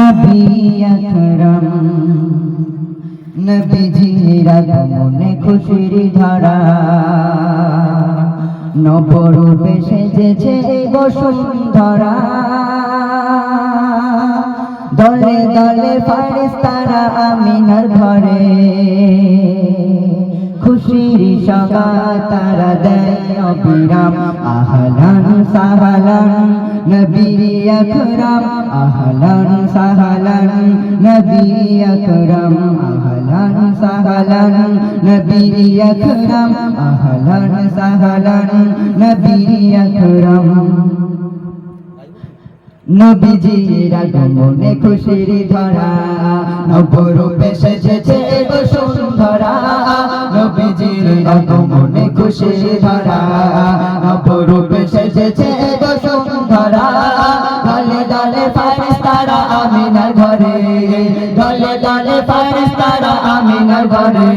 নবী আকরাম নবীজির আগমনে খুশির ধারা নবরূপে সেজেছে বসুন্ধরা দলে দলে ফারিস্তারা আমিনার ঘরে খুশির সওগাত তারা দেয় অবিরাম আহলান সাহলান নবী আকরাম আহলান সাহলান নবী আকরাম আহলান সাহলান নবী আকরাম আহলান সাহলান নবী আকরাম নবীজির আগমনে খুশির ধারা নবরূপে সেজেছে বসুন্ধরা নবীজির আগমনে খুশির ধারা নবরূপে সেজেছে বসুন্ধরা দলে দলে ফারিস্তারা আমিনার ঘরে দলে দলে ফারিস্তারা আমিনার ঘরে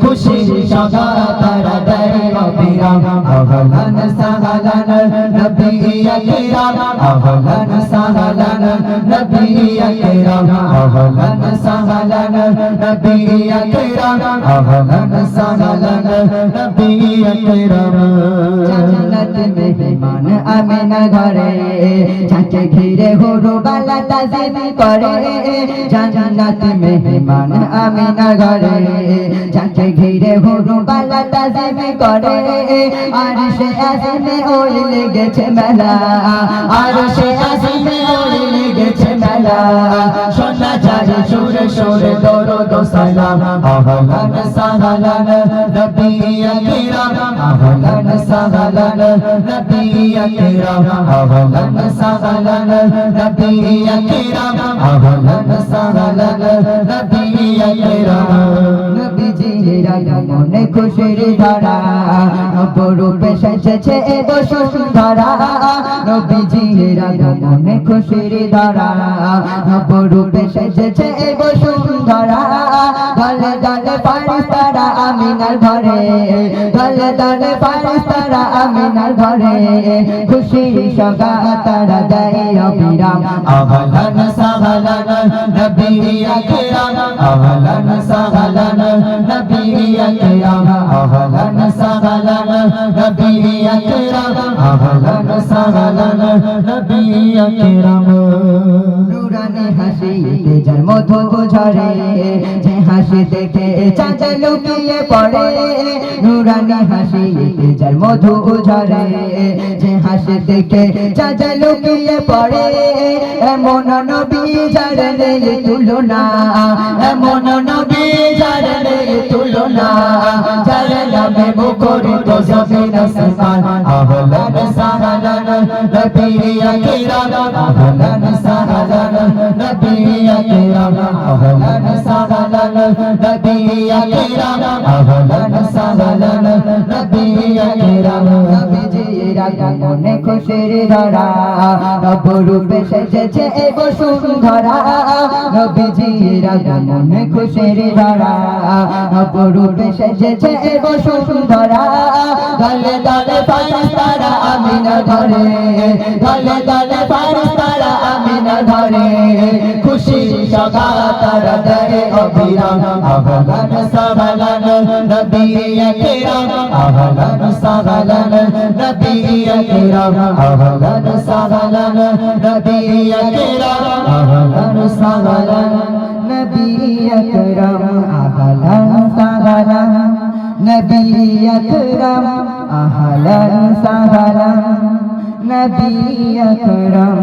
খুশির সওগাত তারা দেয় অবিরাম আহলান সাহলান নবী আকরাম আহলান সাহলান নবী আকরাম আহলান সাহলান নবী আকরাম আহলান সাহলান নবী আকরাম জান্নাত মেহমান আমিনা ঘরে যাকে ঘিরে হুরবালা তাজিম করে জান্নাত মেহমান আমিনা ঘরে যাকে ঘিরে হুরবালা তাজিম করে আর সে আসমে ওই লেগেছে মেলা আর সে আসমে ওই লেগেছে মেলা শোনা যায় সুরে সুরে দরুদ ও সালাম আহলান সাহলান নবী আকরাম আহলান সাহলান নবী আকরাম আহলান সাহলান নবী আকরাম আহলান সাহলান নবী আকরাম নবীজির আগমনে খুশির ধারা নবরূপে সেজেছে বসুন্ধরা নবীজির আগমনে খুশির ধারা নবরূপে সেজেছে বসুন্ধরা দলে দলে ফারিস্তারা আমিনার ঘরে দলে দলে ফারিস্তারা আমিনার ঘরে খুশির সওগাত তারা দেয় অবিরাম আহলান সাহলান নবী আকরাম আহলান সাহলান নবী আকরাম আহলান সাহলান নবী আকরাম আহলান সাহলান নবী আকরাম নুরানি হাসিতে যার মধু ঝরে যে হাসি দেখে চাঁদ লুকিয়ে পড়ে নুরানি হাসিতে যার মধু ঝরে যে হাসি দেখে চাঁদ লুকিয়ে পড়ে এমন নবী যার নেই তুলনা এমন নবী যার নেই তুলনা যার নামে মুখরিত জমিন আসমান আহলান সাহলান নবী আকরাম আহলান সাহলান নবী আকরাম আহলান সাহলান নবী আকরাম আহলান সাহলান নবী আকরাম নবীজির আগমনে খুশির ধারা নবরূপে সেজেছে বসুন্ধরা নবীজির আগমনে খুশির ধারা নবরূপে সেজেছে বসুন্ধরা দলে দলে ফারিস্তারা আমিনার ঘরে দলে দলে ফারিস্তারা আমিনার ঘরে খুশির সওগাত তারা দেয় অবিরাম আহলান সাহলান নবী আকরাম আহলান সাহলান নবী আকরাম আহলান সাহলান নবী আকরাম আহলান সাহলান নবী আকরাম আহলান সাহলান নবী আকরাম আহলান সাহলান নবী আকরাম।